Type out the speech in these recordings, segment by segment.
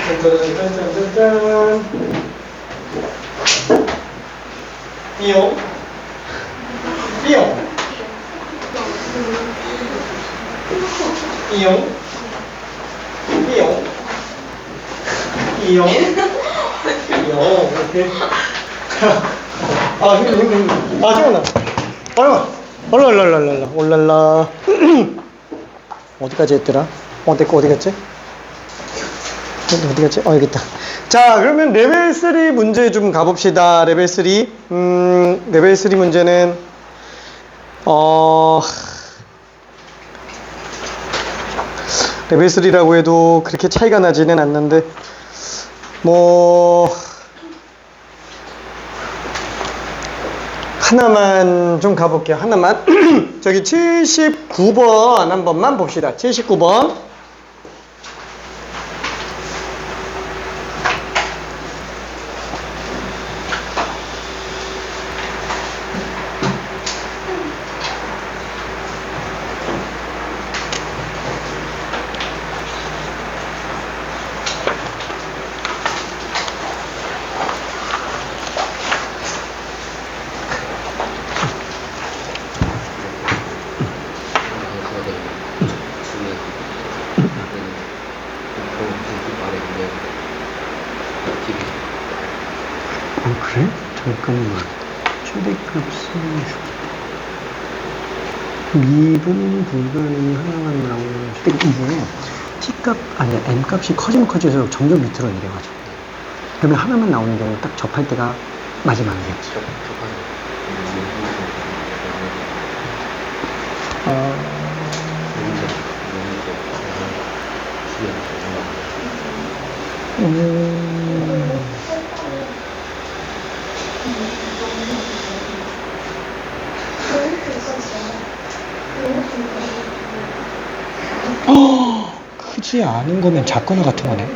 짠짠짠짠짠. 삐용. 삐용. 삐용. 삐용. 삐용. 삐용. 이렇게. 아, 힘. 아, 지원아. 올랄랄랄랄라. 올랄라. 어디까지 했더라? 내거 어디 갔지? 어디 갔지? 여기 있다. 자, 그러면 레벨 3 문제 좀 가봅시다. 레벨 3. 레벨 3 문제는, 레벨 3라고 해도 그렇게 차이가 나지는 않는데, 하나만 좀 가볼게요. 하나만. 저기 79번 한 번만 봅시다. 79번. 그래? 잠깐만. 최대값은 미분 불가능이 하나만 나오는 이게 T값 아니야 M값이 커지면 커질수록 점점 밑으로 내려가죠. 그러면 하나만 나오는 경우 딱 접할 때가 마지막이에요. 크지 않은 거면 작거나 같은 거네.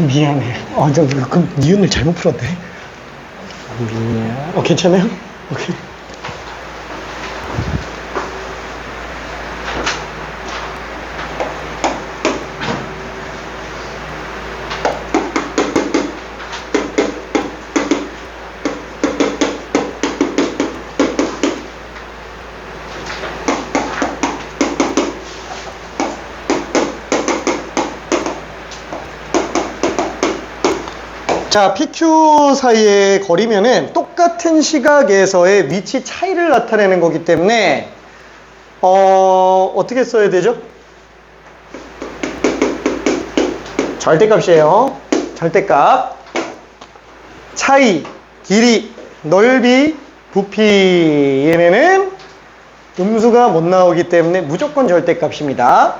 미안해. 그럼 니은을 잘못 풀었네. 미안. 괜찮아요? 오케이. 자, PQ 사이의 거리면은 똑같은 시각에서의 위치 차이를 나타내는 거기 때문에 어떻게 써야 되죠? 절대값이에요. 절대값. 차이, 길이, 넓이, 부피. 얘네는 음수가 못 나오기 때문에 무조건 절대값입니다.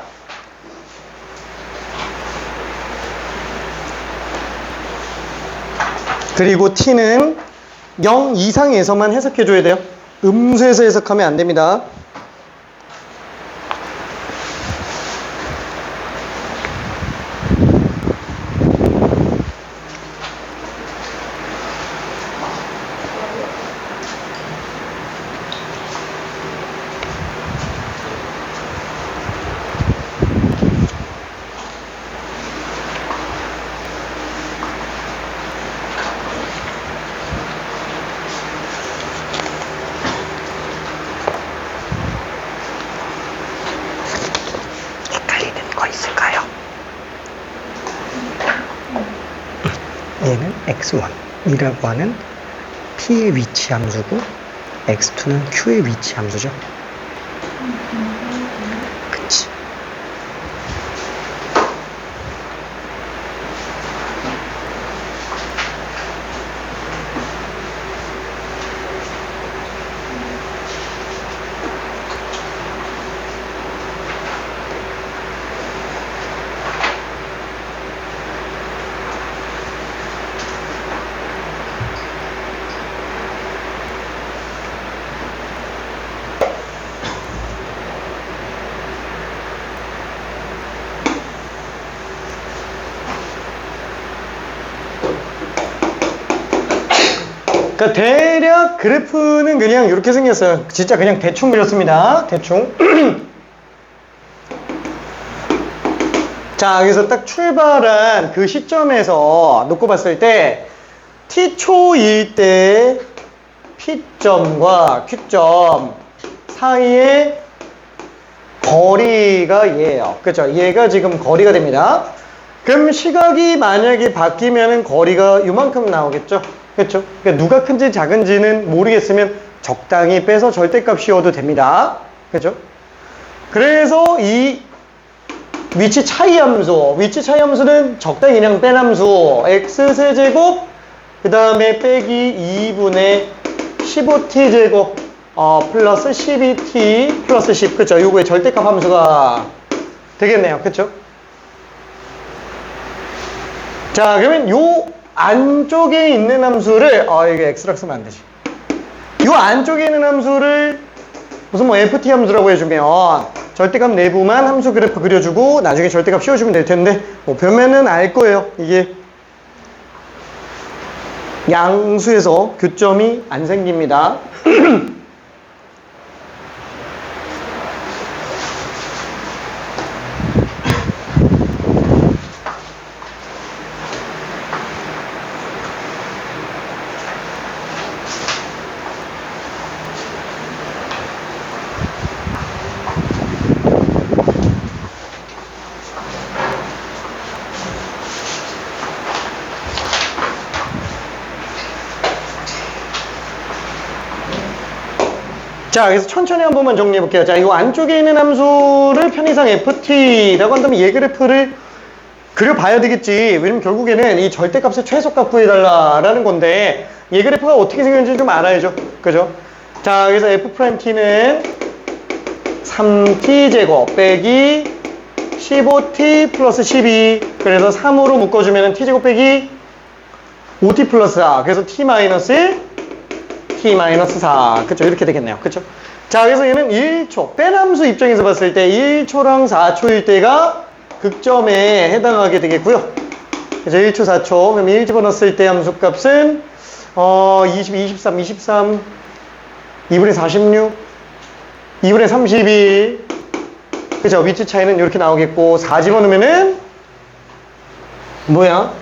그리고 t는 0 이상에서만 해석해줘야 돼요. 음수에서 해석하면 안 됩니다. 얘는 x1이라고 하는 p의 위치 함수고 x2는 q의 위치 함수죠. 그치. 그러니까 대략 그래프는 그냥 이렇게 생겼어요. 진짜 그냥 대충 그렸습니다. 대충. 자, 여기서 딱 출발한 그 시점에서 놓고 봤을 때 t초일 때 p점과 q점 사이의 거리가 얘예요. 그죠? 얘가 지금 거리가 됩니다. 그럼 시각이 만약에 바뀌면은 거리가 이만큼 나오겠죠? 그렇죠? 그러니까 누가 큰지 작은지는 모르겠으면 적당히 빼서 절대값 씌워도 됩니다. 그죠? 그래서 이 위치 차이 함수는 적당히 그냥 뺀 함수 x세제곱 그 다음에 빼기 2분의 15t제곱 플러스 12t 플러스 10 그쵸? 요거의 절대값 함수가 되겠네요. 그쵸? 자, 그러면 요 안쪽에 있는 함수를 이게 x라고 쓰면 안 되지. 요 안쪽에 있는 함수를 무슨 뭐 ft 함수라고 해주면 절대값 내부만 함수 그래프 그려주고 나중에 절대값 씌워주면 될 텐데 뭐 보면은 알 거예요. 이게 양수에서 교점이 안 생깁니다. 자, 그래서 천천히 한 번만 정리해 볼게요. 자, 이 안쪽에 있는 함수를 편의상 ft라고 한다면 얘 그래프를 그려봐야 되겠지. 왜냐면 결국에는 이 절대값의 최소값 구해달라라는 건데 얘 그래프가 어떻게 생겼는지 좀 알아야죠. 그죠? 자, 그래서 f't는 3t제곱 빼기 15t 플러스 12 그래서 3으로 묶어주면 t제곱 빼기 5t 플러스 4 그래서 t 마이너스 1 t-4 그쵸 이렇게 되겠네요. 그쵸? 자, 그래서 얘는 1초 뺀 함수 입장에서 봤을 때 1초랑 4초일 때가 극점에 해당하게 되겠고요. 그래서 1초 4초 그럼 1 집어넣었을 때 함수값은 23 2분의 46 2분의 32 그죠? 위치 차이는 이렇게 나오겠고 4 집어넣으면은 뭐야?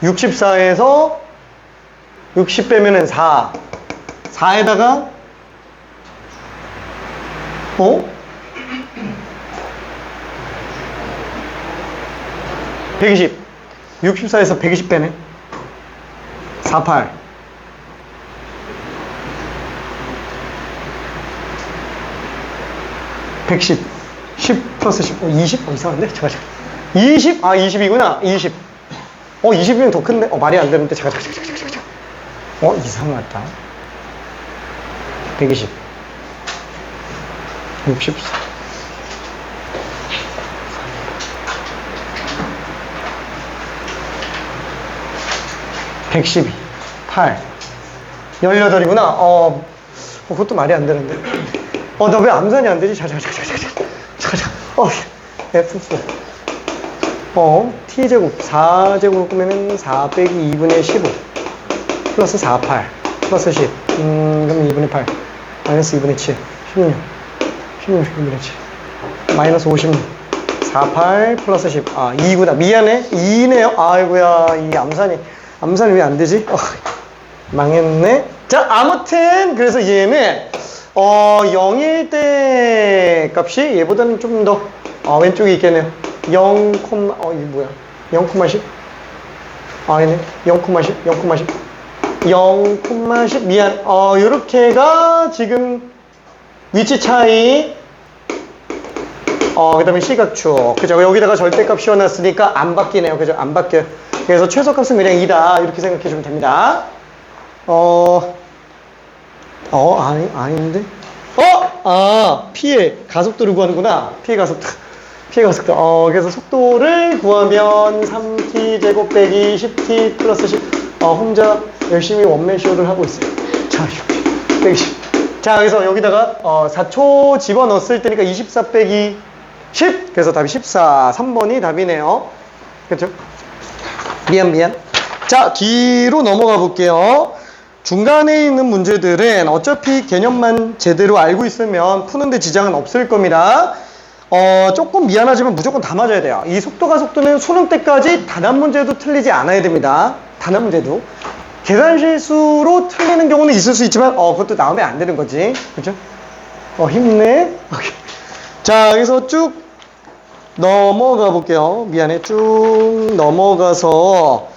64에서 60 빼면은 4에다가 120 64에서 120 빼네 48 110 10 플러스 10 20? 이상한데? 잠깐 20? 20이구나 20 20이면 더 큰데? 말이 안 되는데 잠깐 이상하다 120 64 112 8 18이구나 그것도 말이 안 되는데 나 왜 암산이 안 되지? 자자 F4 T제곱 4제곱 꾸면은 4 빼기 2분의 15 플러스 48 플러스 10 그럼 2분의 8 마이너스 2분의 7 16 2분의 7 마이너스 56 48 플러스 10 2구나 미안해 2네요 아이고야 이 암산이 왜 안 되지? 망했네. 자, 아무튼 그래서 얘는 0일 때 값이 얘보다는 좀 더 왼쪽에 있겠네요. 0, 이게 뭐야? 0,10? 아니네. 0,10, 0,10. 0,10 미안. 요렇게가 지금 위치 차이 그 다음에 시각축 그죠? 여기다가 절대값 씌워놨으니까 안 바뀌네요. 그죠? 안 바뀌어요. 그래서 최소값은 그냥 2다 이렇게 생각해주면 됩니다. 아닌데? 피해 가속도를 구하는구나. 피해 가속도. 그래서 속도를 구하면 3t 제곱 빼기 10t 플러스 10. 혼자 열심히 원맨쇼를 하고 있어요. 자, 110. 자, 그래서 여기다가 4초 집어넣었을 때니까 24 빼기 10. 그래서 답이 14. 3번이 답이네요. 그렇죠? 미안. 자, 뒤로 넘어가 볼게요. 중간에 있는 문제들은 어차피 개념만 제대로 알고 있으면 푸는데 지장은 없을 겁니다. 조금 미안하지만 무조건 다 맞아야 돼요. 이 속도가 속도는 수능 때까지 단 한 문제도 틀리지 않아야 됩니다. 단 한 문제도. 계산 실수로 틀리는 경우는 있을 수 있지만, 그것도 나오면 안 되는 거지. 그죠? 힘내. 오케이. 자, 그래서 쭉 넘어가 볼게요. 미안해. 쭉 넘어가서,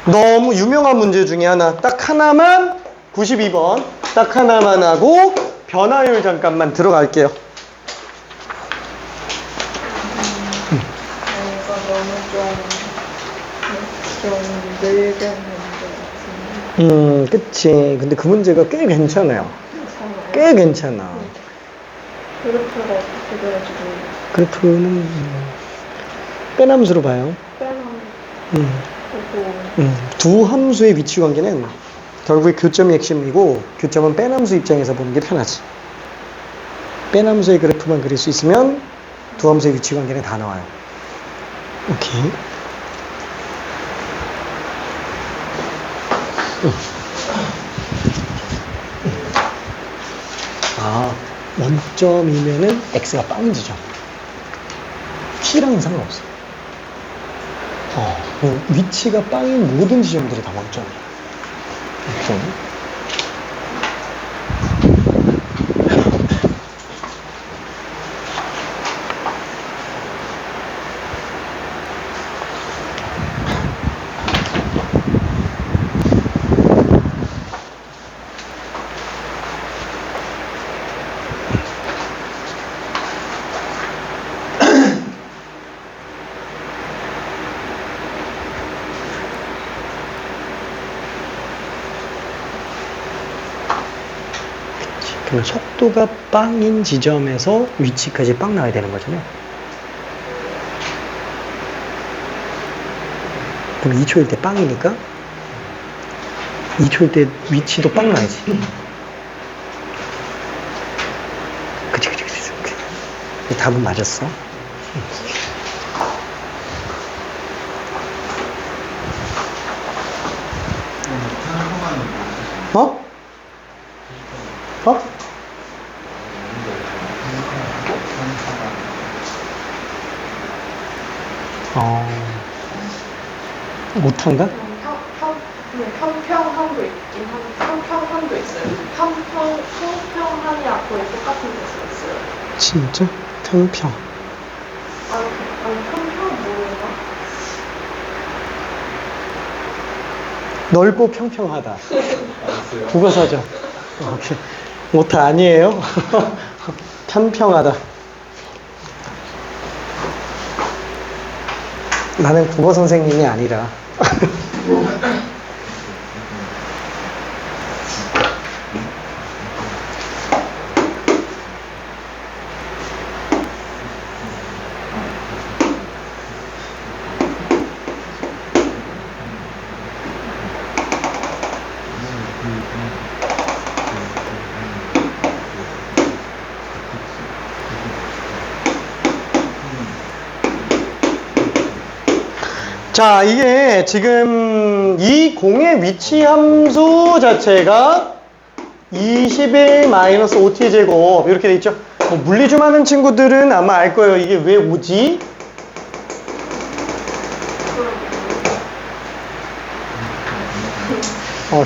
너무 유명한 문제 중에 하나, 딱 하나만, 92번, 딱 하나만 하고, 변화율 잠깐만 들어갈게요. 이거 너무 좀 늙은 문제 같은데. 그치. 근데 그 문제가 꽤 괜찮아요. 괜찮아요? 꽤 괜찮아. 그래프가 어떻게 그려지고 그래프는, 빼남수로 봐요. 빼면 보고 두 함수의 위치 관계는 결국에 교점이 핵심이고, 교점은 빼남수 입장에서 보는 게 편하지. 빼남수의 그래프만 그릴 수 있으면 두 함수의 위치 관계는 다 나와요. 오케이. 원점이면은 x가 빵인 지점. t랑은 상관없어. 위치가 빵인 모든 지점들이 다 원점이야. 원점. 그럼 속도가 빵인 지점에서 위치까지 빵 나와야 되는 거잖아요. 그럼 2초일 때 빵이니까 2초일 때 위치도 빵 나야지. 그치. 답은 맞았어. 못한가? 평평함도 있긴 한데 평평함도 있어요. 평평함이 앞으로 똑같은 데서 있어요. 진짜? 평평. 아니 평평 뭐예요? 넓고 평평하다. 국어사죠. 오케이. 오타 아니에요? 평평하다. 나는 국어 선생님이 아니라. 자, 이게 지금 이 공의 위치 함수 자체가 21-5t 제곱 이렇게 돼 있죠. 물리 좀 하는 친구들은 아마 알 거예요. 이게 왜 오지?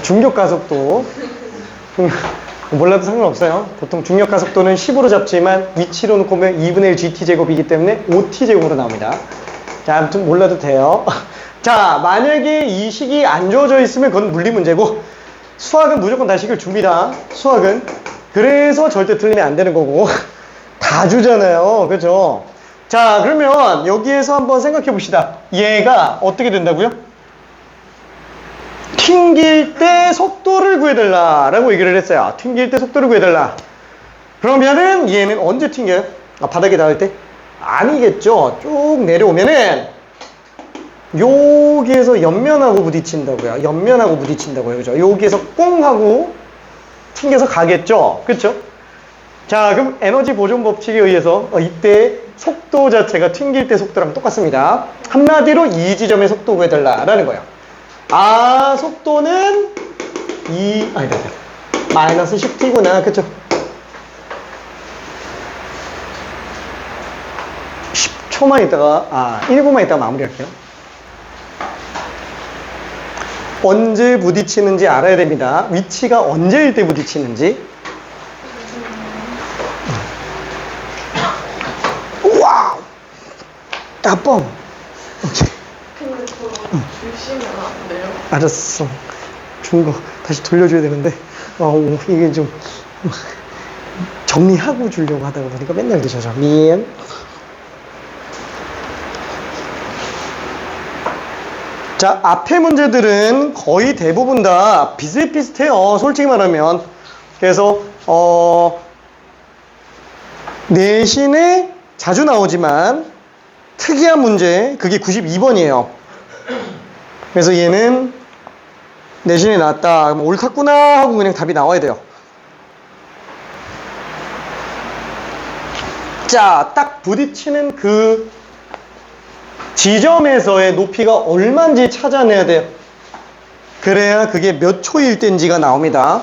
중력 가속도. 몰라도 상관없어요. 보통 중력 가속도는 10으로 잡지만 위치로 놓고 보면 2분의 1 gt 제곱이기 때문에 5t 제곱으로 나옵니다. 자, 아무튼 몰라도 돼요. 자, 만약에 이 식이 안 주어져 있으면 그건 물리 문제고, 수학은 무조건 다 식을 줍니다. 수학은. 그래서 절대 틀리면 안 되는 거고. 다 주잖아요. 그죠? 자, 그러면 여기에서 한번 생각해 봅시다. 얘가 어떻게 된다고요? 튕길 때 속도를 구해달라 라고 얘기를 했어요. 튕길 때 속도를 구해달라. 그러면은 얘는 언제 튕겨요? 바닥에 닿을 때? 아니겠죠. 쭉 내려오면은 여기에서 옆면하고 부딪힌다고요. 옆면하고 부딪힌다고요. 그죠? 여기에서 꽁 하고 튕겨서 가겠죠. 그쵸? 자, 그럼 에너지 보존 법칙에 의해서 이때 속도 자체가 튕길 때 속도랑 똑같습니다. 한마디로 이 지점의 속도 구해달라라는 거예요. 아, 속도는 아니다. 마이너스 10t구나. 그쵸? 10초만 있다가, 1분만 있다가 마무리할게요. 언제 부딪히는지 알아야 됩니다. 위치가 언제일 때 부딪히는지. 와우! 따뻥! 오케이. 근데 저 주시면 안 돼요? 알았어. 준 거 다시 돌려줘야 되는데, 이게 좀, 정리하고 주려고 하다가 보니까 맨날 드셔서. 미안. 자, 앞에 문제들은 거의 대부분 다 비슷비슷해요. 솔직히 말하면. 그래서, 내신에 자주 나오지만, 특이한 문제, 그게 92번이에요. 그래서 얘는 내신에 나왔다. 옳았구나 하고 그냥 답이 나와야 돼요. 자, 딱 부딪히는 그 지점에서의 높이가 얼마인지 찾아내야 돼요. 그래야 그게 몇 초일 때인지가 나옵니다.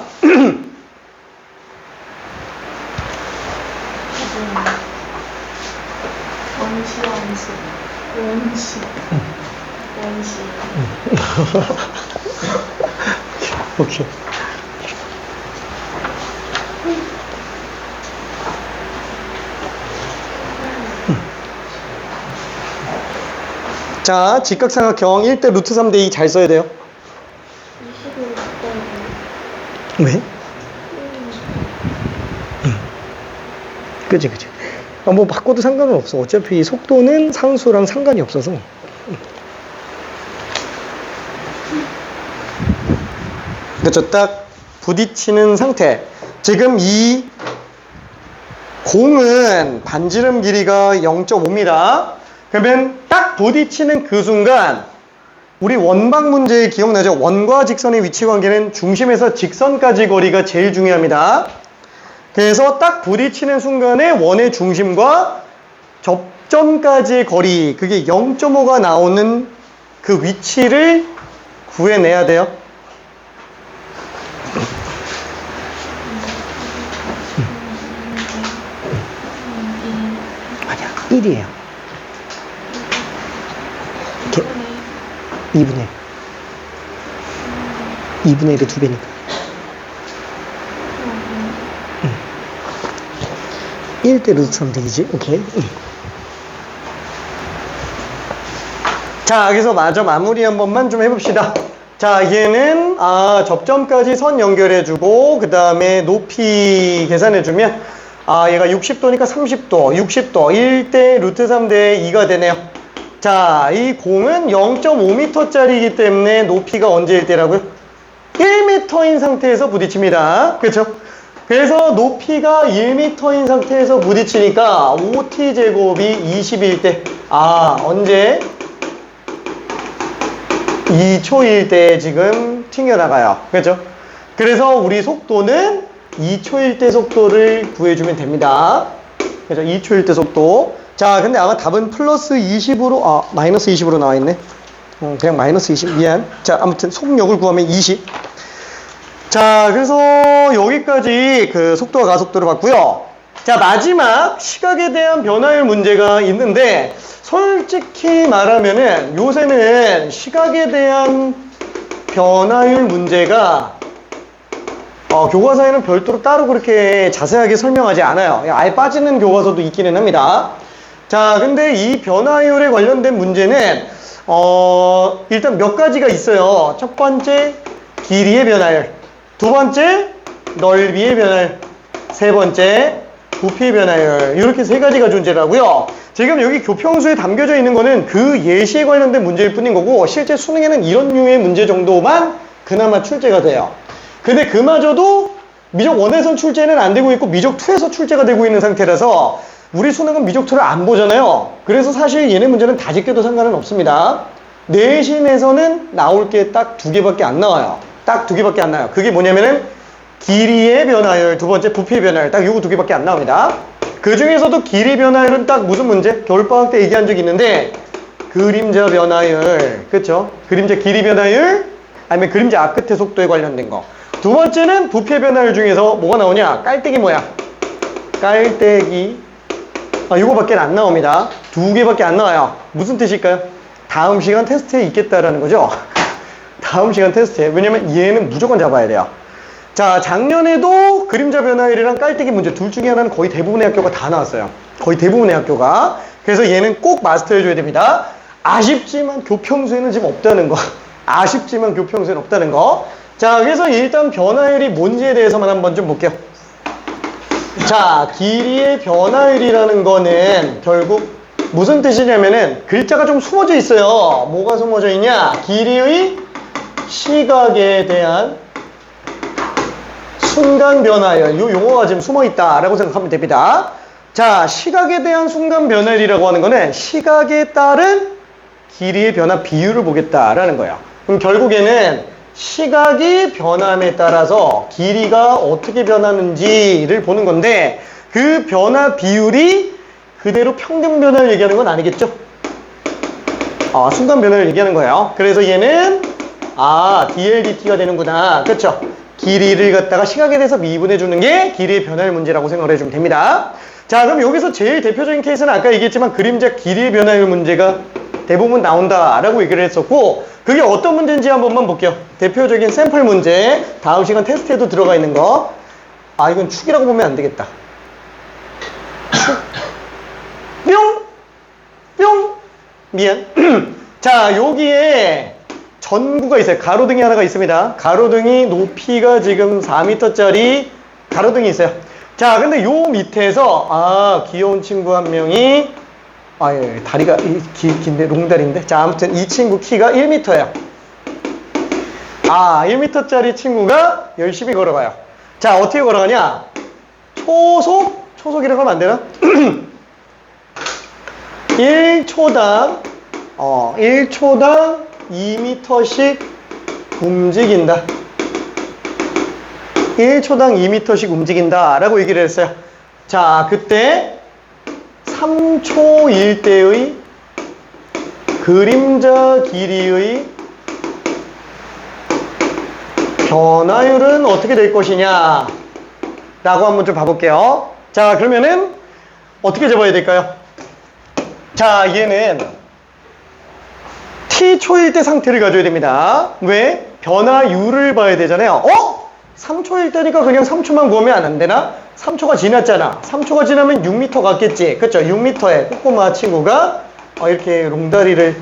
원시. 오케이. 자, 직각삼각형 1대 루트 3대 2 잘 써야 돼요. 20을 왜? 그치. 뭐 바꿔도 상관은 없어. 어차피 속도는 상수랑 상관이 없어서. 그쵸. 딱 부딪히는 상태. 지금 이 공은 반지름 길이가 0.5입니다. 그러면 딱 부딪히는 그 순간 우리 원방 문제 기억나죠? 원과 직선의 위치 관계는 중심에서 직선까지 거리가 제일 중요합니다. 그래서 딱 부딪히는 순간에 원의 중심과 접점까지의 거리, 그게 0.5가 나오는 그 위치를 구해내야 돼요. 아니야, 1이에요. 이렇게 2분의 2분의 1의 2배니까. 1대 루트 3 되기지? 오케이. 자, 여기서 마저 마무리 한 번만 좀 해봅시다. 자, 얘는 접점까지 선 연결해주고 그 다음에 높이 계산해주면 얘가 60도니까 30도, 60도, 1대 루트 3대 2가 되네요. 자, 이 공은 0.5m짜리이기 때문에 높이가 언제일 때라고요? 1m인 상태에서 부딪힙니다. 그렇죠? 그래서 높이가 1m인 상태에서 부딪히니까 5t제곱이 20일 때 언제? 2초일 때 지금 튕겨나가요. 그렇죠? 그래서 우리 속도는 2초일 때 속도를 구해주면 됩니다. 그죠? 2초일 때 속도. 자, 근데 아마 답은 플러스 20으로, 마이너스 20으로 나와있네. 그냥 마이너스 20. 미안. 자, 아무튼 속력을 구하면 20. 자, 그래서 여기까지 그 속도와 가속도를 봤고요. 자, 마지막 시각에 대한 변화율 문제가 있는데, 솔직히 말하면은 요새는 시각에 대한 변화율 문제가 교과서에는 별도로 따로 그렇게 자세하게 설명하지 않아요. 아예 빠지는 교과서도 있기는 합니다. 자, 근데 이 변화율에 관련된 문제는 일단 몇 가지가 있어요. 첫 번째, 길이의 변화율. 두 번째, 넓이의 변화율. 세 번째, 부피의 변화율. 이렇게 세 가지가 존재하고요. 지금 여기 교평수에 담겨져 있는 거는 그 예시에 관련된 문제일 뿐인 거고, 실제 수능에는 이런 류의 문제 정도만 그나마 출제가 돼요. 근데 그마저도 미적 1에선 출제는 안 되고 있고 미적 2에서 출제가 되고 있는 상태라서 우리 수능은 미적 2를 안 보잖아요. 그래서 사실 얘네 문제는 다 제껴도 상관은 없습니다. 내신에서는 나올 게 딱 2개밖에 안 나와요. 딱 2개밖에 안 나와요. 그게 뭐냐면은 길이의 변화율, 두 번째 부피의 변화율, 딱 요거 2개밖에 안 나옵니다. 그 중에서도 길이 변화율은 딱 무슨 문제? 겨울방학 때 얘기한 적이 있는데 그림자 변화율, 그쵸? 그림자 길이 변화율, 아니면 그림자 앞끝의 속도에 관련된 거. 두 번째는 부피 변화율 중에서 뭐가 나오냐? 깔때기 뭐야? 깔때기. 이거밖에 안 나옵니다. 두 개밖에 안 나와요. 무슨 뜻일까요? 다음 시간 테스트에 있겠다라는 거죠. 다음 시간 테스트에. 왜냐면 얘는 무조건 잡아야 돼요. 자, 작년에도 그림자 변화율이랑 깔때기 문제 둘 중에 하나는 거의 대부분의 학교가 다 나왔어요. 거의 대부분의 학교가. 그래서 얘는 꼭 마스터해줘야 됩니다. 아쉽지만 교평수에는 지금 없다는 거. 아쉽지만 교평수에는 없다는 거. 자, 그래서 일단 변화율이 뭔지에 대해서만 한번 좀 볼게요. 자, 길이의 변화율이라는 거는 결국 무슨 뜻이냐면은 글자가 좀 숨어져 있어요. 뭐가 숨어져 있냐? 길이의 시각에 대한 순간 변화율. 이 용어가 지금 숨어 있다라고 생각하면 됩니다. 자, 시각에 대한 순간 변화율이라고 하는 거는 시각에 따른 길이의 변화 비율을 보겠다라는 거예요. 그럼 결국에는 시각이 변함에 따라서 길이가 어떻게 변하는지를 보는 건데 그 변화 비율이 그대로 평균 변화를 얘기하는 건 아니겠죠? 순간 변화를 얘기하는 거예요. 그래서 얘는 DLDT가 되는구나. 그렇죠? 길이를 갖다가 시각에 대해서 미분해 주는 게 길이의 변화율 문제라고 생각을 해주면 됩니다. 자, 그럼 여기서 제일 대표적인 케이스는 아까 얘기했지만 그림자 길이의 변화율 문제가 대부분 나온다라고 얘기를 했었고 그게 어떤 문제인지 한 번만 볼게요. 대표적인 샘플 문제, 다음 시간 테스트에도 들어가 있는 거. 이건 축이라고 보면 안 되겠다. 뿅! 뿅! 미안. 자, 여기에 전구가 있어요. 가로등이 하나가 있습니다. 가로등이 높이가 지금 4m짜리 가로등이 있어요. 자, 근데 요 밑에서 귀여운 친구 한 명이 예, 다리가 긴데 롱다리인데. 자, 아무튼 이 친구 키가 1m예요. 1m짜리 친구가 열심히 걸어가요. 자, 어떻게 걸어가냐? 초속이라고 하면 안 되나? 1초당 2m씩 움직인다. 1초당 2m씩 움직인다 라고 얘기를 했어요. 자, 그때 3초일 때의 그림자 길이의 변화율은 어떻게 될 것이냐 라고 한번 좀 봐볼게요. 자, 그러면은 어떻게 잡아야 될까요? 자, 얘는 t초일 때 상태를 가져야 됩니다. 왜? 변화율을 봐야 되잖아요. 3초일 때니까 그냥 3초만 구하면 안 되나? 3초가 지났잖아. 3초가 지나면 6m 갔겠지. 그쵸? 6m에 꼬꼬마 친구가 이렇게 롱다리를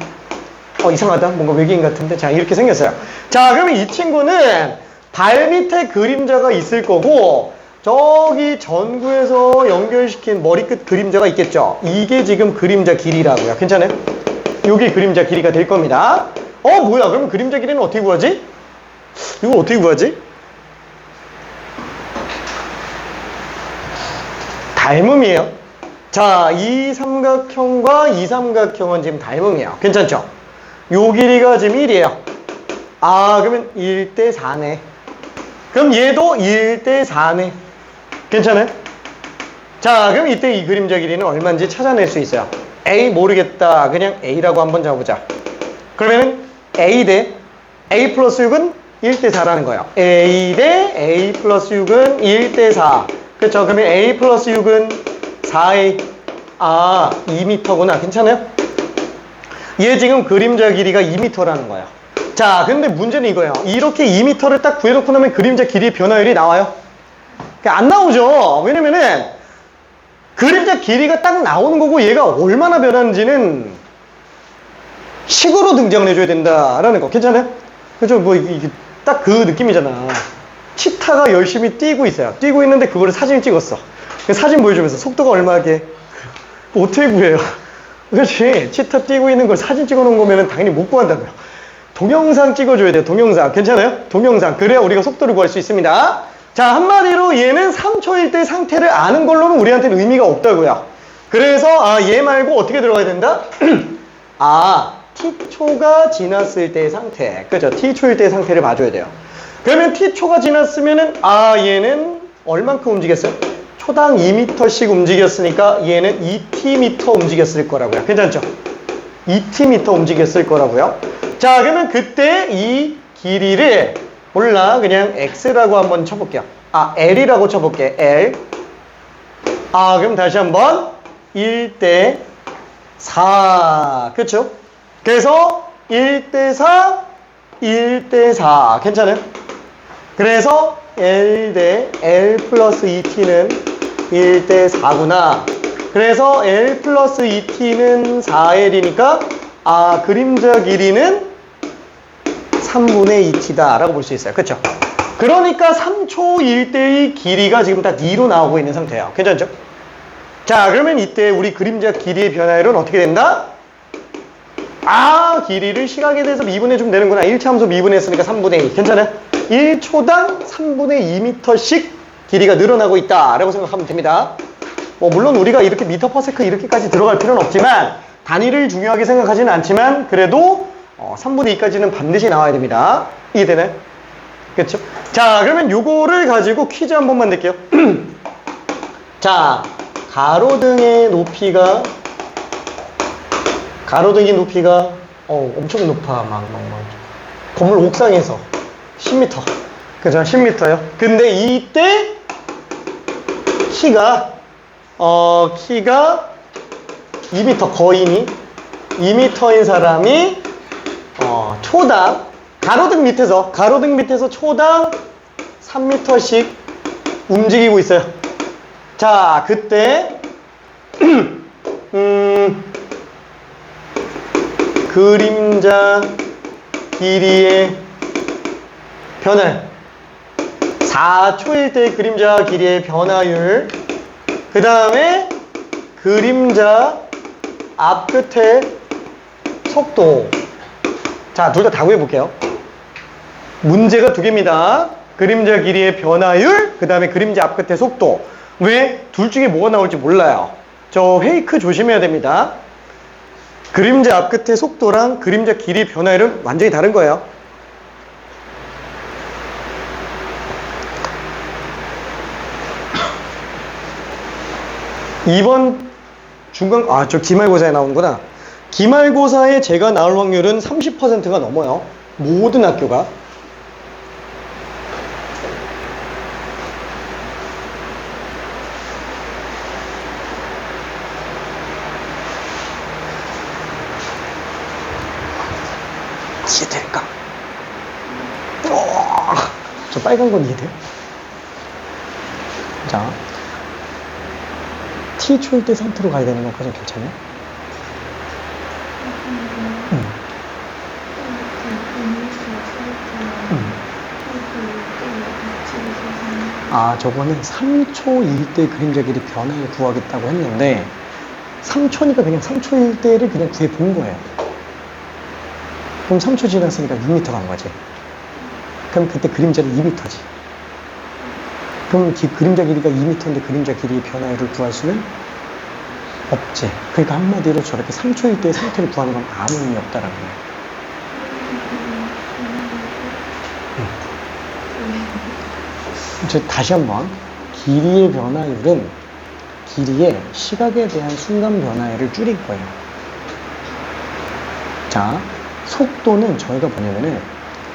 이상하다. 뭔가 외계인 같은데. 자, 이렇게 생겼어요. 자, 그러면 이 친구는 발 밑에 그림자가 있을 거고 저기 전구에서 연결시킨 머리끝 그림자가 있겠죠. 이게 지금 그림자 길이라고요. 괜찮아요? 요게 그림자 길이가 될 겁니다. 뭐야? 그럼 그림자 길이는 어떻게 구하지? 이거 어떻게 구하지? 닮음이에요. 자, 이 삼각형과 이 삼각형은 지금 닮음이에요. 괜찮죠? 요 길이가 지금 1이에요. 그러면 1대 4네. 그럼 얘도 1대 4네. 괜찮아요? 자, 그럼 이때 이 그림자 길이는 얼마인지 찾아낼 수 있어요. A 모르겠다. 그냥 A라고 한번 잡아보자. 그러면은 A 대 A 플러스 6은 1대 4라는 거예요. A 대 A 플러스 6은 1대 4. 그렇죠? 그러면 A 플러스 6은 4A. 2m구나. 괜찮아요? 얘 지금 그림자 길이가 2m라는 거예요. 자, 근데 문제는 이거예요. 이렇게 2m를 딱 구해놓고 나면 그림자 길이의 변화율이 나와요? 안 나오죠? 왜냐면은 그림자 길이가 딱 나오는 거고 얘가 얼마나 변하는지는 식으로 등장을 해줘야 된다라는 거. 괜찮아요? 그죠? 이게 딱 그 느낌이잖아. 치타가 열심히 뛰고 있어요. 뛰고 있는데 그거를 사진을 찍었어. 사진 보여주면서 속도가 얼마게 어떻게 구해요? 그렇지. 치타 뛰고 있는 걸 사진 찍어 놓은 거면 당연히 못 구한다고요. 동영상 찍어줘야 돼요. 동영상. 괜찮아요? 동영상. 그래야 우리가 속도를 구할 수 있습니다. 자, 한마디로 얘는 3초일 때 상태를 아는 걸로는 우리한테는 의미가 없다고요. 그래서 얘 말고 어떻게 들어가야 된다? t초가 지났을 때의 상태. 그죠? t초일 때의 상태를 봐줘야 돼요. 그러면 t초가 지났으면은 얘는 얼만큼 움직였어요? 초당 2m씩 움직였으니까 얘는 2tm 움직였을 거라고요. 괜찮죠? 2tm 움직였을 거라고요. 자, 그러면 그때 이 길이를 몰라 그냥 x라고 한번 쳐볼게요. l이라고 쳐볼게. l. 그럼 다시 한번 1대 4. 그렇죠? 그래서 1대 4, 1대 4. 괜찮아요? 그래서 L 대 L 플러스 2t는 1대 4구나. 그래서 L 플러스 2t는 4L이니까 그림자 길이는 3분의 2t다 라고 볼 수 있어요. 그렇죠? 그러니까 3초 1대의 길이가 지금 다 D로 나오고 있는 상태예요. 괜찮죠? 자, 그러면 이때 우리 그림자 길이의 변화율은 어떻게 된다? 길이를 시각에 대해서 미분해 주면 되는구나. 1차 함수 미분했으니까 3분의 2. 괜찮아요? 1초당 3분의 2m씩 길이가 늘어나고 있다 라고 생각하면 됩니다. 물론 우리가 이렇게 미터 퍼 세컨 이렇게까지 들어갈 필요는 없지만 단위를 중요하게 생각하지는 않지만 그래도 3분의 2까지는 반드시 나와야 됩니다. 이해되나요? 그렇죠? 자, 그러면 요거를 가지고 퀴즈 한 번만 낼게요. 자, 가로등의 높이가 엄청 높아. 건물 옥상에서 10m. 그죠? 10m요. 근데 이때 키가 2m 거인이 2m인 사람이 초당 가로등 밑에서 초당 3m씩 움직이고 있어요. 자, 그때 그림자 길이의 변화율 4초일 때 그림자 길이의 변화율 그 다음에 그림자 앞끝의 속도. 자, 둘 다 구해볼게요. 문제가 두 개입니다. 그림자 길이의 변화율 그 다음에 그림자 앞끝의 속도. 왜? 둘 중에 뭐가 나올지 몰라요. 저 페이크 조심해야 됩니다. 그림자 앞끝의 속도랑 그림자 길이의 변화율은 완전히 다른 거예요. 이번 중간, 저 기말고사에 나오는구나. 기말고사에 제가 나올 확률은 30%가 넘어요. 모든 학교가. 이해될까? 저 빨간 건 이해돼요? 자, T초일 때 상태로 가야 되는 것까지 괜찮아요? 저거는 3초일 때 그림자 길이 변화를 구하겠다고 했는데 3초니까 그냥 3초일 때를 그냥 구해 본 거예요. 그럼 3초 지났으니까 6m 간 거지. 그럼 그때 그림자는 2m지. 그럼 그림자 길이가 2m인데 그림자 길이의 변화율을 구할 수는 없지. 그러니까 한마디로 저렇게 3초일 때의 상태를 구하는 건 아무 의미 없다라는 거예요. 다시 한번 길이의 변화율은 길이의 시각에 대한 순간 변화율을 줄인 거예요. 자, 속도는 저희가 뭐냐면은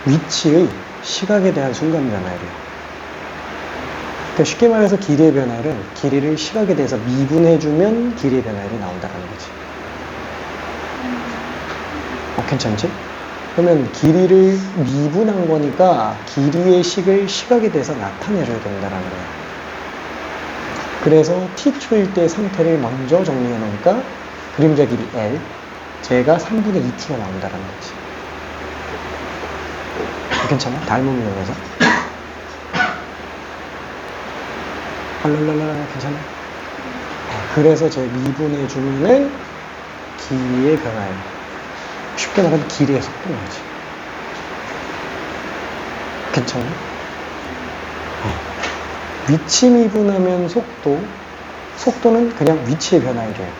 위치의 시각에 대한 순간 변화율이에요. 그러니까 쉽게 말해서 길이의 변화율은 길이를 시각에 대해서 미분해주면 길이의 변화율이 나온다는 거지. 괜찮지? 그러면 길이를 미분한 거니까 길이의 식을 시각에 대해서 나타내줘야 된다는 거예요. 그래서 t초일 때 상태를 먼저 정리해 놓으니까 그림자 길이 L, 제가 3분의 2t가 나온다는 거지. 괜찮아? 닮음을 이용해서. 랄랄랄라, 괜찮아? 그래서 제 미분해주면은 길이의 변화율. 쉽게 말하면 길이의 속도인 거지. 괜찮아? 위치 미분하면 속도는 그냥 위치의 변화율이에요.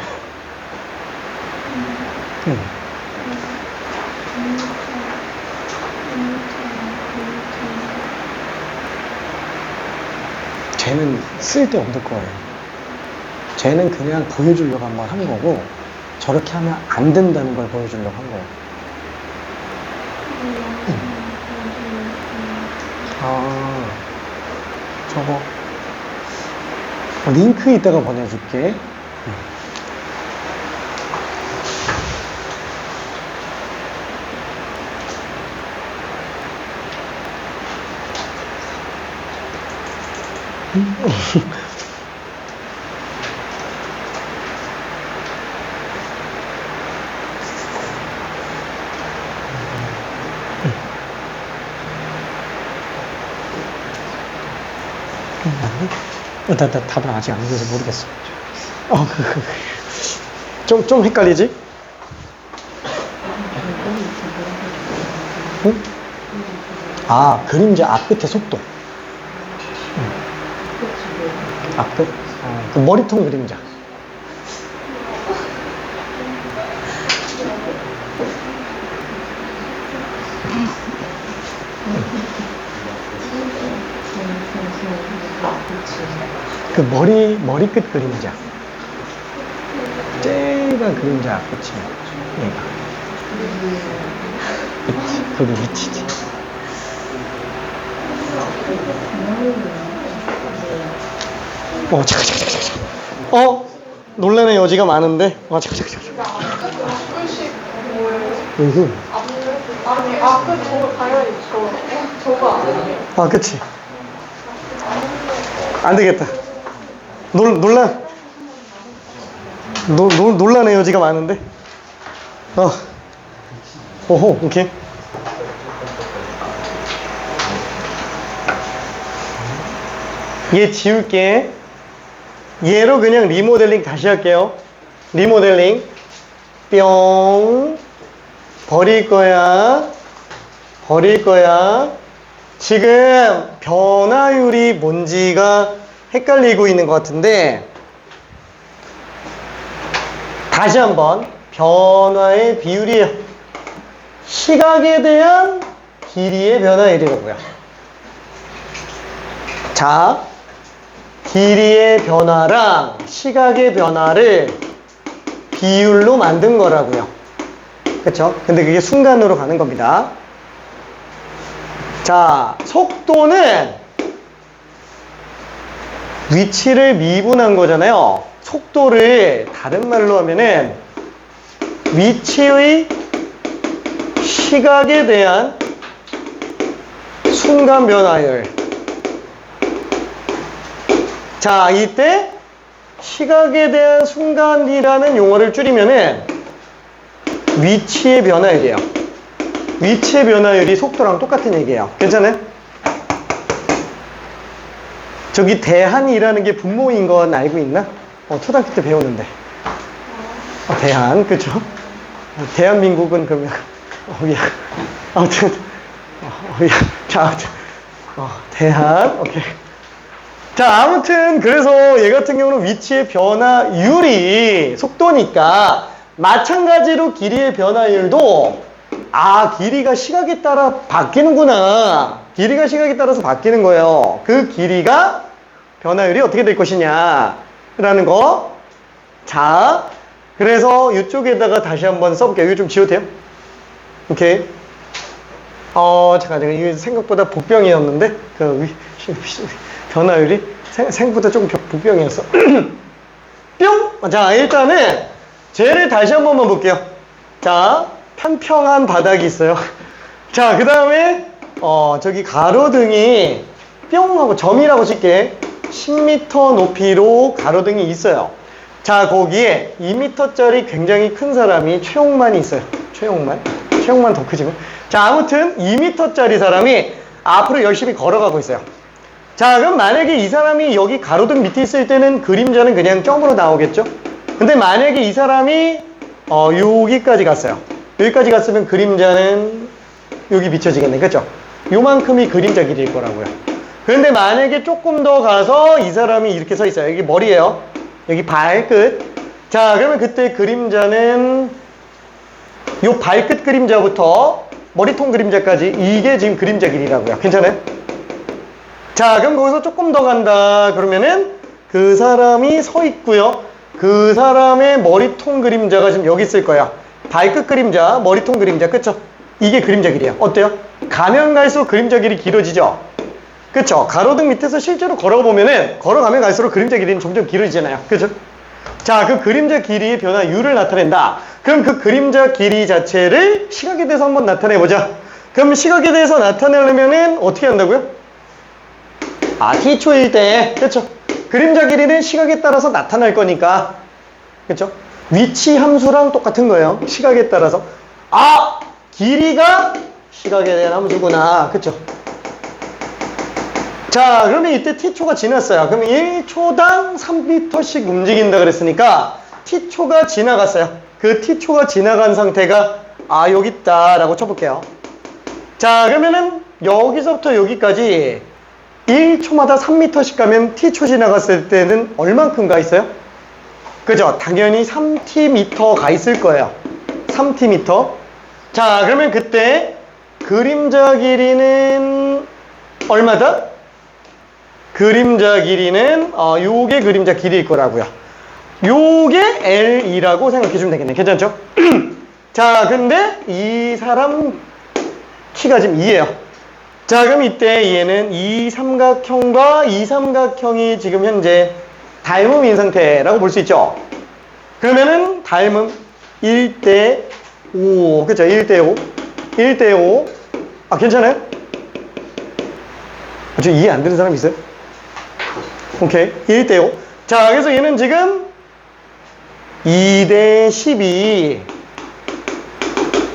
쟤는 쓸데없을 거예요. 쟤는 그냥 보여주려고 한번 한 거고 저렇게 하면 안 된다는 걸 보여주려고 한 거예요. 아, 저거. 링크 이따가 보내줄게. 나 답을 아직 안 해서 모르겠어. 좀 헷갈리지? 응? 아, 그림자 앞끝의 속도. 앞끝? 그 머리통 그림자. 그 머리끝 그림자. 쨍한 그림자 앞끝이 얘가. 그치, 거기 위치지. 잠깐. 놀라는 여지가 많은데. 잠깐. 앞글씨 뭐예요? 이거. 아니 앞글 저거 당연히 저거 아니에요? 그치. 안 되겠다. 논란의 여지가 많은데. 오호, 오케이. 얘 지울게. 얘로 그냥 리모델링 다시 할게요. 리모델링. 뿅. 버릴 거야. 지금 변화율이 뭔지가 헷갈리고 있는 것 같은데, 다시 한번 변화의 비율이에요. 시각에 대한 길이의 변화율이라고요. 자, 길이의 변화랑 시각의 변화를 비율로 만든 거라고요. 그쵸? 근데 그게 순간으로 가는 겁니다. 자, 속도는 위치를 미분한 거잖아요. 속도를 다른 말로 하면은 위치의 시각에 대한 순간 변화율. 자, 이때 시각에 대한 순간이라는 용어를 줄이면은 위치의 변화율이에요. 위치의 변화율이 속도랑 똑같은 얘기예요. 괜찮아요? 저기 대한이라는 게 분모인 건 알고 있나? 초등학교 때 배우는데. 대한, 그쵸? 대한민국은 그러면, 아무튼, 자, 아무튼, 대한, 오케이. 자, 아무튼, 그래서 얘 같은 경우는 위치의 변화율이 속도니까, 마찬가지로 길이의 변화율도, 길이가 시각에 따라 바뀌는구나. 길이가 시각에 따라서 바뀌는 거예요. 그 길이가 변화율이 어떻게 될 것이냐 라는 거. 자, 그래서 이쪽에다가 다시 한번 써볼게요. 이거 좀 지워도 돼요? 오케이. 잠깐, 이게 생각보다 복병이었는데 변화율이 생각보다 조금 복병이었어. 뿅! 자, 일단은 쟤를 다시 한 번만 볼게요. 자, 평평한 바닥이 있어요. 자, 그 다음에 저기 가로등이 뿅 하고 점이라고 칠게. 10m 높이로 가로등이 있어요. 자, 거기에 2m짜리 굉장히 큰 사람이 최용만이 있어요. 최용만 더 크지만. 자, 아무튼 2m짜리 사람이 앞으로 열심히 걸어가고 있어요. 자, 그럼 만약에 이 사람이 여기 가로등 밑에 있을 때는 그림자는 그냥 점으로 나오겠죠? 근데 만약에 이 사람이 여기까지 갔어요. 여기까지 갔으면 그림자는 여기 비춰지겠네. 그죠? 요만큼이 그림자 길이일 거라고요. 그런데 만약에 조금 더 가서 이 사람이 이렇게 서 있어요. 여기 머리예요. 여기 발끝. 자, 그러면 그때 그림자는 요 발끝 그림자부터 머리통 그림자까지 이게 지금 그림자 길이라고요. 괜찮아요? 자, 그럼 거기서 조금 더 간다. 그러면은 그 사람이 서 있고요. 그 사람의 머리통 그림자가 지금 여기 있을 거야. 발끝 그림자, 머리통 그림자, 그쵸? 이게 그림자 길이야. 어때요? 가면 갈수록 그림자 길이 길어지죠? 그쵸? 가로등 밑에서 실제로 걸어가면 갈수록 그림자 길이는 점점 길어지잖아요. 그죠? 자, 그 그림자 길이의 변화 U를 나타낸다. 그럼 그 그림자 길이 자체를 시각에 대해서 한번 나타내보자. 그럼 시각에 대해서 나타내려면은 어떻게 한다고요? t초일 때, 그쵸? 그림자 길이는 시각에 따라서 나타날 거니까, 그쵸? 위치 함수랑 똑같은 거예요. 시각에 따라서. 길이가 시각에 대한 함수구나. 그쵸? 자, 그러면 이때 t초가 지났어요. 그러면 1초당 3m씩 움직인다 그랬으니까 t초가 지나갔어요. 그 t초가 지나간 상태가 여기 있다 라고 쳐볼게요. 자, 그러면은 여기서부터 여기까지 1초마다 3m씩 가면 t초 지나갔을 때는 얼만큼 가 있어요? 그죠? 당연히 3t 가 있을 거예요. 3t. 자, 그러면 그때 그림자 길이는 얼마다? 그림자 길이는 요게 그림자 길이일 거라고요. 요게 L이라고 생각해 주면 되겠네. 괜찮죠? 자, 근데 이 사람 키가 지금 2예요. 자, 그럼 이때 얘는 이 삼각형과 이 삼각형이 지금 현재 닮음인 상태라고 볼 수 있죠. 그러면은 닮음 1대 5. 그쵸? 1대 5. 1대 5. 괜찮아요? 저 이해 안 되는 사람 있어요? 오케이. 1대 5. 자, 그래서 얘는 지금 2대 12.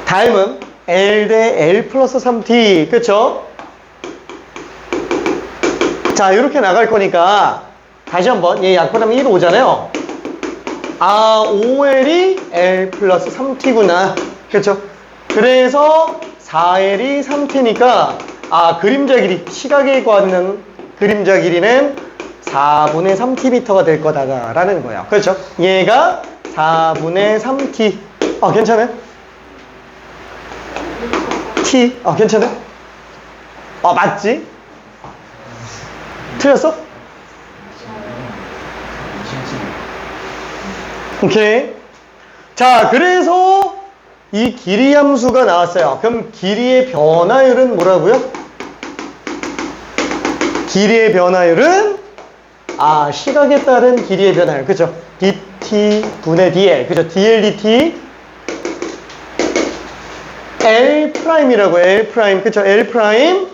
닮음 L 대 L 플러스 3T. 그쵸? 자, 이렇게 나갈 거니까 다시 한번 얘 약분하면 1 오잖아요. 5L이 L 플러스 3T구나. 그쵸? 그래서 4L이 3T니까 그림자 길이, 시각에 관한 그림자 길이는 4분의 3t가 될 거다라는 거예요. 그렇죠? 얘가 4분의 3t. 괜찮아요? t. 괜찮아요? 맞지? 틀렸어? 오케이. 자, 그래서 이 길이 함수가 나왔어요. 그럼 길이의 변화율은 뭐라고요? 길이의 변화율은 시각에 따른 길이의 변화율. 그죠? dt 분의 dl. 그죠? dl dt L 프라임이라고 L 프라임. 그쵸? L 프라임.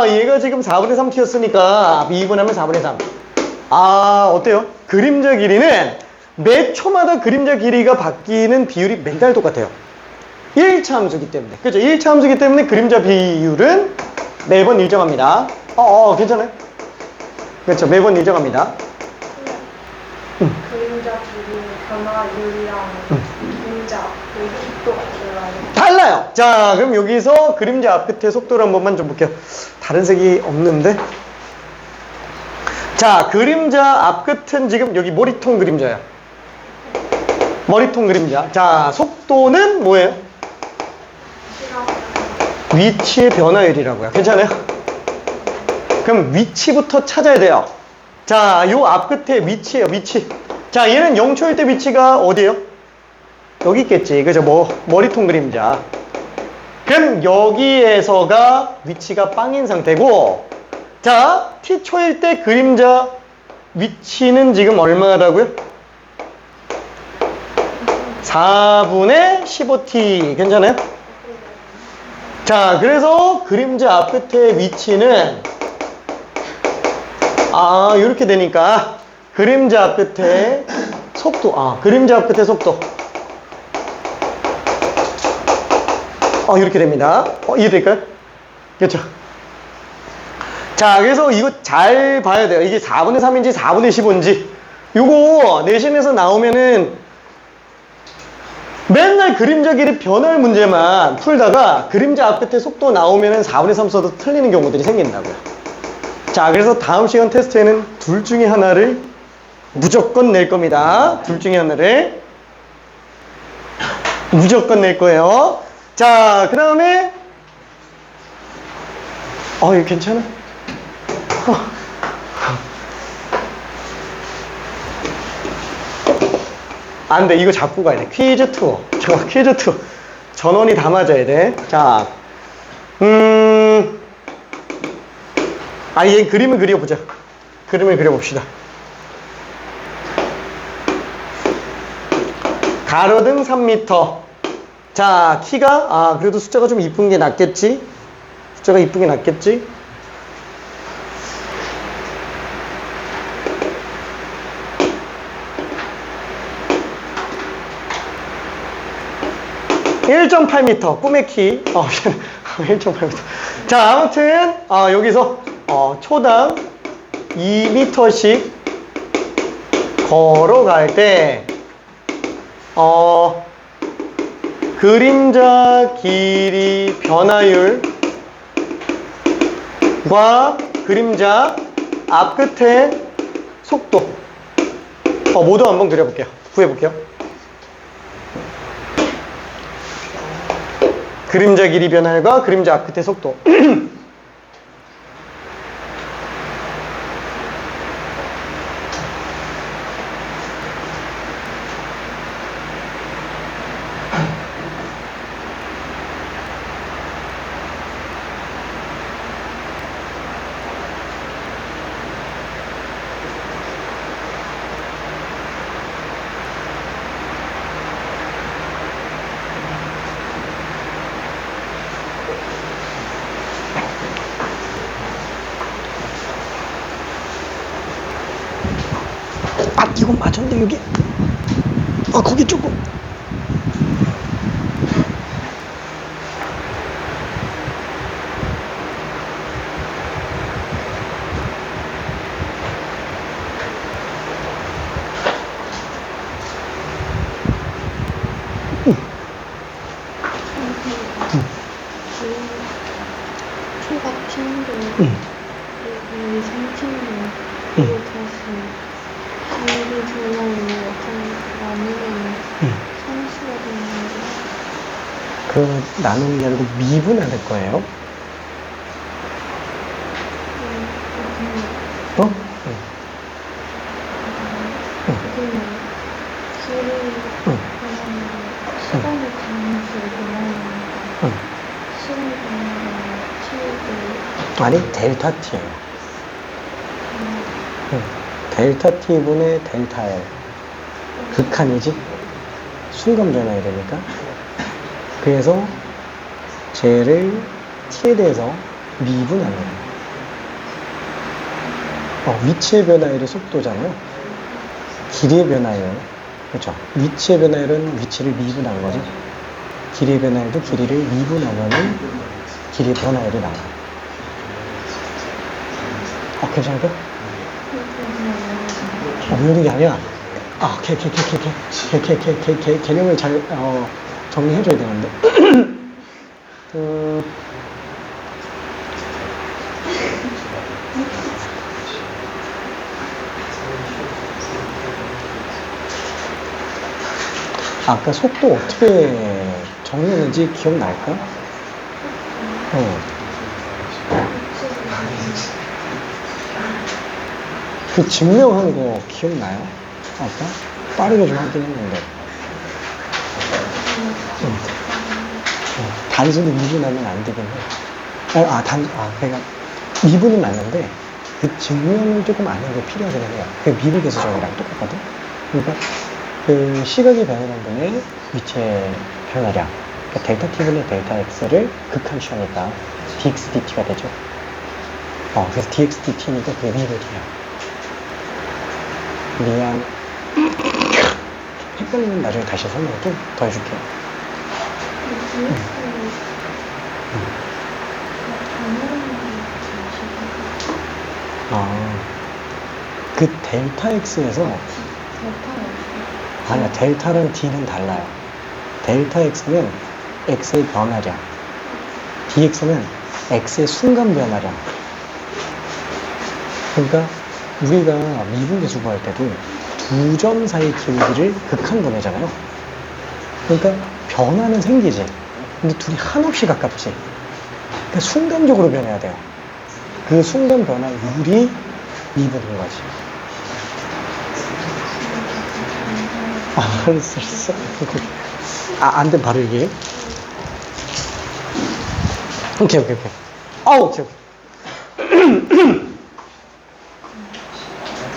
얘가 지금 4분의 3t였으니까 2분하면 4분의 3. 어때요? 그림자 길이는 매 초마다 그림자 길이가 바뀌는 비율이 맨날 똑같아요. 1차 함수기 때문에. 그죠? 1차 함수기 때문에 그림자 비율은 매번 일정합니다. 괜찮아요? 그렇죠. 매번 일정합니다. 그림자 길이 변화율이랑 그림자 그 속도가 달라요. 달라요. 자, 그럼 여기서 그림자 앞끝의 속도를 한 번만 좀 볼게요. 다른 색이 없는데. 자, 그림자 앞끝은 지금 여기 머리통 그림자예요. 머리통 그림자. 자, 속도는 뭐예요? 위치의 변화율이라고요. 괜찮아요? 그럼 위치부터 찾아야 돼요. 자, 요 앞끝에 위치예요. 위치. 자, 얘는 0초일 때 위치가 어디예요? 여기 있겠지. 그죠? 머리통 그림자. 그럼 여기에서가 위치가 빵인 상태고, 자, t초일 때 그림자 위치는 지금 얼마라고요? 4분의 15t. 괜찮아요? 자, 그래서 그림자 앞끝의 위치는 이렇게 되니까 그림자 앞끝의 속도, 그림자 앞끝의 속도 이렇게 됩니다. 이해될까요? 그렇죠? 자, 그래서 이거 잘 봐야 돼요. 이게 4분의 3인지 4분의 15인지 요거 내신에서 나오면은 맨날 그림자 길이 변할 문제만 풀다가 그림자 앞끝에 속도 나오면은 4분의 3 써도 틀리는 경우들이 생긴다고요. 자, 그래서 다음 시간 테스트에는 둘 중에 하나를 무조건 낼 겁니다. 둘 중에 하나를 무조건 낼 거예요. 자, 그 다음에 이거 괜찮아? 안 돼. 이거 잡고 가야 돼. 퀴즈 투어. 잠깐만, 퀴즈 투어. 전원이 다 맞아야 돼. 자, 얘 그림을 그려보자. 그림을 그려봅시다. 가로등 3m. 자, 키가, 그래도 숫자가 좀 이쁜 게 낫겠지? 숫자가 이쁜 게 낫겠지? (1.8m) 꿈의 키. 1.8m. 자, 아무튼 여기서 초당 2m씩 걸어갈 때 그림자 길이 변화율과 그림자 앞끝의 속도 모두 한번 그려볼게요. 구해볼게요. 그림자 길이 변화율과 그림자 앞끝의 속도. 이건 맞았는데 여기 거기 조금 초가 핀도 여기 3핀도 그리고 다시 길이 변화율이 약간 나누면 산수가 되는데 그 나누는 게 아니고 미분할 거예요. 그러면 길이 변하면 시간이 가면서 변하니까 시간이 변하면 치우고 아니 델타 t예요. 델타 t분의 델타 L 극한이지? 순간 변화율이니까. 그래서 쟤를 t에 대해서 미분하는 거예요. 위치의 변화율이 속도잖아요. 길이의 변화율, 그렇죠? 위치의 변화율은 위치를 미분한 거죠. 길이의 변화율도 길이를 미분하면은 길이의 변화율이 나와요. 괜찮을까? 모르는 게 아니야. 개념을 잘 정리해줘야 되는데. 아까 속도 어떻게 정리했는지 기억날까? 그 증명한 거 기억나요? 아까? 빠르게 좀 하긴 했는데. 단순히 미분하면 안 되긴 해. 그러니까 미분은 맞는데 그 증명을 조금 아는 게 필요하긴 해요. 그 미분계수정이랑 똑같거든. 그러니까 그 시각이 변하는 분의 위치의 변화량, 그러니까 델타 t분의 델타 x를 극한시하니까 dx dt가 되죠. 그래서 dx dt니까 그게 미분이야. 미안. 헷갈리면 나중에 다시 설명 좀 더 해줄게요. 그 델타 x에서 아니야, 델타랑 d는 달라요. 델타 x는 x의 변화량, dx는 x의 순간 변화량. 그러니까 우리가 미분계수 구할 때도 두 점 사이 길이를 극한분해잖아요. 그러니까 변화는 생기지. 근데 둘이 한없이 가깝지. 그러니까 순간적으로 변해야 돼요. 그 순간 변화율이 미분인 거지. 알았어. 안 돼, 바로 얘기해. 오케이. 오케이.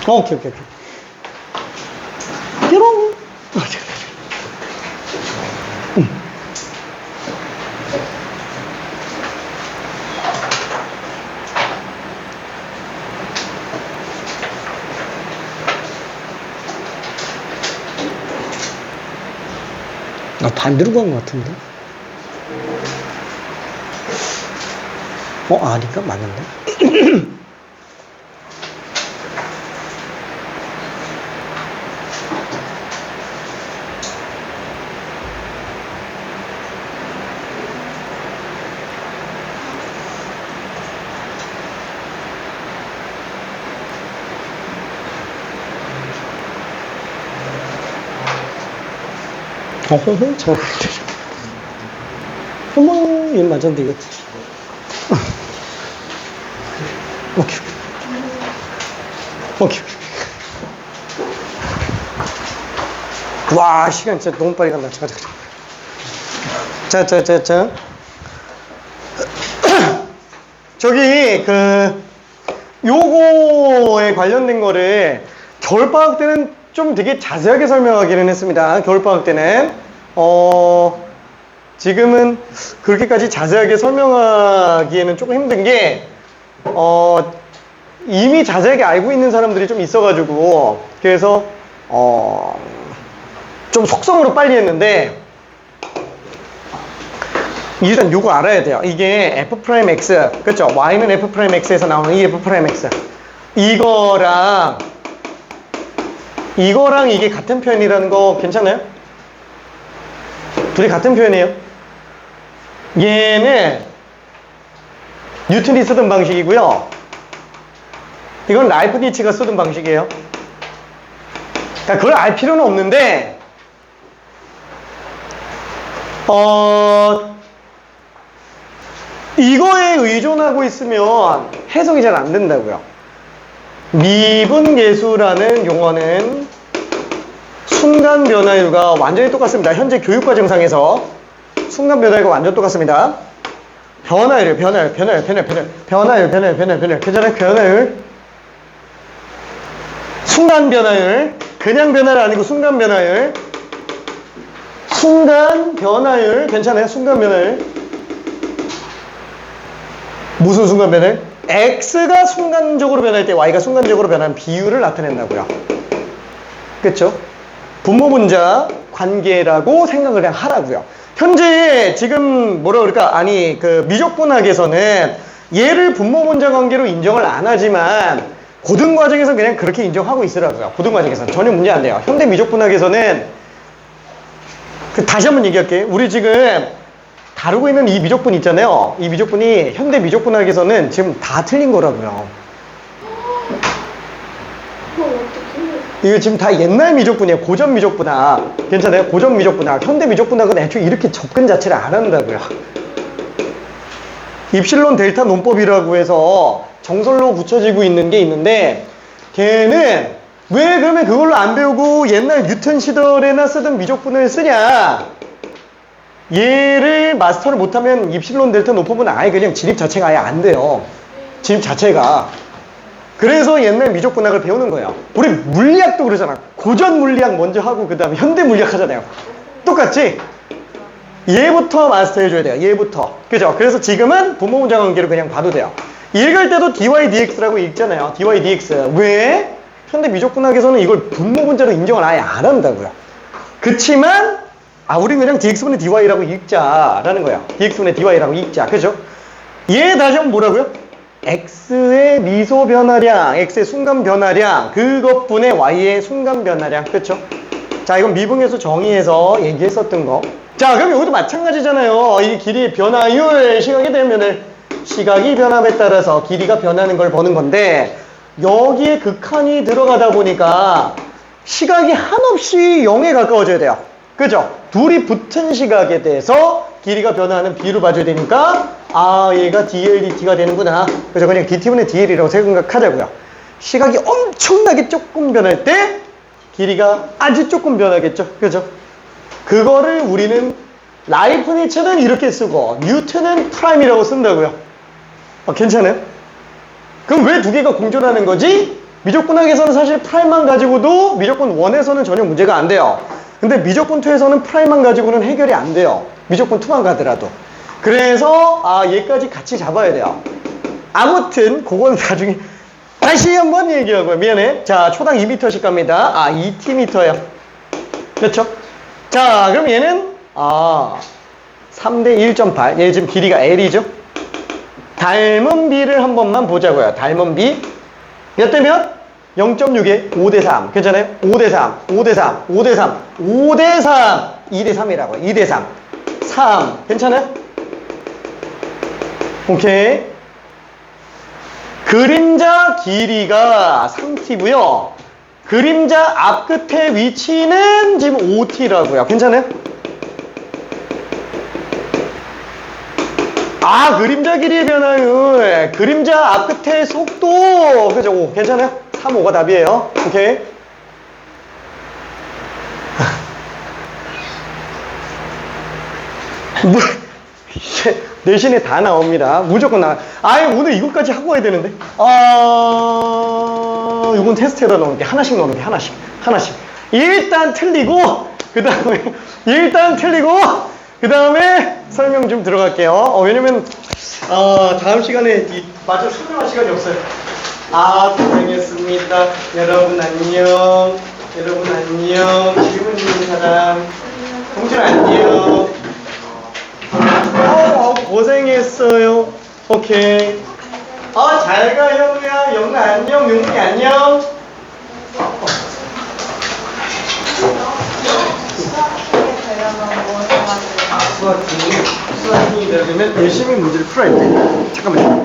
오케이. 뾰롱. 반대로 간 것 같은데? 아닌가? 맞는데? 잘. 어머, 얘 맞았는데, 이거. 오케이. 와, 시간 진짜 너무 빨리 간다. 자. 저기, 요거에 관련된 거를 겨울방학 때는 좀 되게 자세하게 설명하기는 했습니다. 겨울방학 때는. 지금은 그렇게까지 자세하게 설명하기에는 조금 힘든 게, 이미 자세하게 알고 있는 사람들이 좀 있어가지고, 그래서, 좀 속성으로 빨리 했는데, 일단 요거 알아야 돼요. 이게 F'X, 그쵸? Y는 F'X에서 나오는 이 F'X. 이거랑 이게 같은 표현이라는 거 괜찮아요? 둘이 같은 표현이에요. 얘는 뉴턴이 쓰던 방식이고요. 이건 라이프니츠가 쓰던 방식이에요. 그러니까 그걸 알 필요는 없는데, 이거에 의존하고 있으면 해석이 잘 안 된다고요. 미분계수라는 용어는 순간 변화율과 완전히 똑같습니다. 현재 교육과정상에서 순간 변화율과 완전 똑같습니다. 변화율. 괜찮아요? 변화율. 순간 변화율. 그냥 변화가 아니고 순간 변화율. 순간 변화율. 괜찮아요? 순간 변화율. 무슨 순간 변화율? X가 순간적으로 변할 때 Y가 순간적으로 변하는 비율을 나타낸다고요. 그쵸? 분모분자 관계라고 생각을 그냥 하라고요. 현재 지금 뭐라 그럴까? 아니, 미적분학에서는 얘를 분모분자 관계로 인정을 안 하지만 고등과정에서 그냥 그렇게 인정하고 있으라고요. 고등과정에서는 전혀 문제 안 돼요. 현대 미적분학에서는 다시 한번 얘기할게요. 우리 지금 다루고 있는 이 미적분 있잖아요. 이 미적분이 현대 미적분학에서는 지금 다 틀린 거라고요. 이거 지금 다 옛날 미적분이에요. 고전 미적분학. 괜찮아요? 고전 미적분학. 현대 미적분학은 애초에 이렇게 접근 자체를 안 한다고요. 입실론 델타 논법이라고 해서 정설로 굳혀지고 있는 게 있는데, 걔는 왜 그러면 그걸로 안 배우고 옛날 뉴턴 시절에나 쓰던 미적분을 쓰냐? 얘를 마스터를 못하면 입실론 델타 논법은 아예 그냥 진입 자체가 아예 안 돼요. 진입 자체가. 그래서 옛날 미적분학을 배우는 거예요. 우리 물리학도 그러잖아. 고전 물리학 먼저 하고 그 다음에 현대 물리학 하잖아요. 똑같지? 얘부터 마스터 해줘야 돼요. 얘부터. 그죠? 그래서 지금은 분모분자 관계로 그냥 봐도 돼요. 읽을 때도 dy dx라고 읽잖아요. dy dx. 왜? 현대 미적분학에서는 이걸 분모분자로 인정을 아예 안 한다고요. 그치만 우린 그냥 dx분의 dy라고 읽자라는 거예요. dx분의 dy라고 읽자. 그죠? 얘 다시 한번 뭐라고요? x의 미소 변화량, x의 순간 변화량, 그것분의 y의 순간 변화량. 그렇죠? 자, 이건 미분계수 정의에서 얘기했었던 거. 자, 그럼 여기도 마찬가지잖아요. 이 길이 변화율, 시각이 되면은 시각이 변함에 따라서 길이가 변하는 걸 보는 건데, 여기에 극한이 들어가다 보니까 시각이 한없이 0에 가까워져야 돼요. 그죠? 둘이 붙은 시각에 대해서 길이가 변화하는 비율을 봐줘야 되니까, 얘가 dl dt가 되는구나. 그래서 그냥 dt분의 dl이라고 생각하자고요. 시각이 엄청나게 조금 변할 때 길이가 아주 조금 변하겠죠. 그죠? 그거를 우리는 라이프니츠는 이렇게 쓰고 뉴턴은 프라임이라고 쓴다고요. 괜찮아요? 그럼 왜 두 개가 공존하는 거지? 미적분학에서는 사실 프라임만 가지고도 미적분 1에서는 전혀 문제가 안 돼요. 근데 미적분 2에서는 프라임만 가지고는 해결이 안 돼요. 미적분 2만 가더라도. 그래서 얘까지 같이 잡아야 돼요. 아무튼 그건 나중에 다시 한번 얘기하고요. 미안해. 자, 초당 2m씩 갑니다. 2tm예요. 그렇죠? 자, 그럼 얘는 3대 1.8. 얘 지금 길이가 L이죠? 닮은 B를 한 번만 보자고요. 닮은 B. 몇 대 몇? 0.6에 5대 3. 괜찮아요? 5대 3, 5대 3, 5대 3, 5대 3. 2대 3이라고. 2대 3. 3. 괜찮아요? 오케이. 그림자 길이가 3t고요. 그림자 앞끝의 위치는 지금 5t라고요. 괜찮아요? 그림자 길이의 변화율. 그림자 앞끝의 속도. 그죠? 5. 괜찮아요? 3, 5가 답이에요. 오케이. 내신에 다 나옵니다. 무조건 나와. 오늘 이것까지 하고 와야 되는데. 이건 테스트에다 넣을게. 하나씩 넣을게. 하나씩. 일단 틀리고, 그 다음에 설명 좀 들어갈게요. 왜냐면, 다음 시간에 마저 설명할 시간이 없어요. 고생했습니다. 여러분 안녕. 질문 있는 사람. 동준 안녕. 고생했어요. 오케이. 잘 가, 형우야. 영나 안녕. 용훈이 안녕. 수학이 되려면 열심히 문제를 풀어야 돼. 잠깐만요.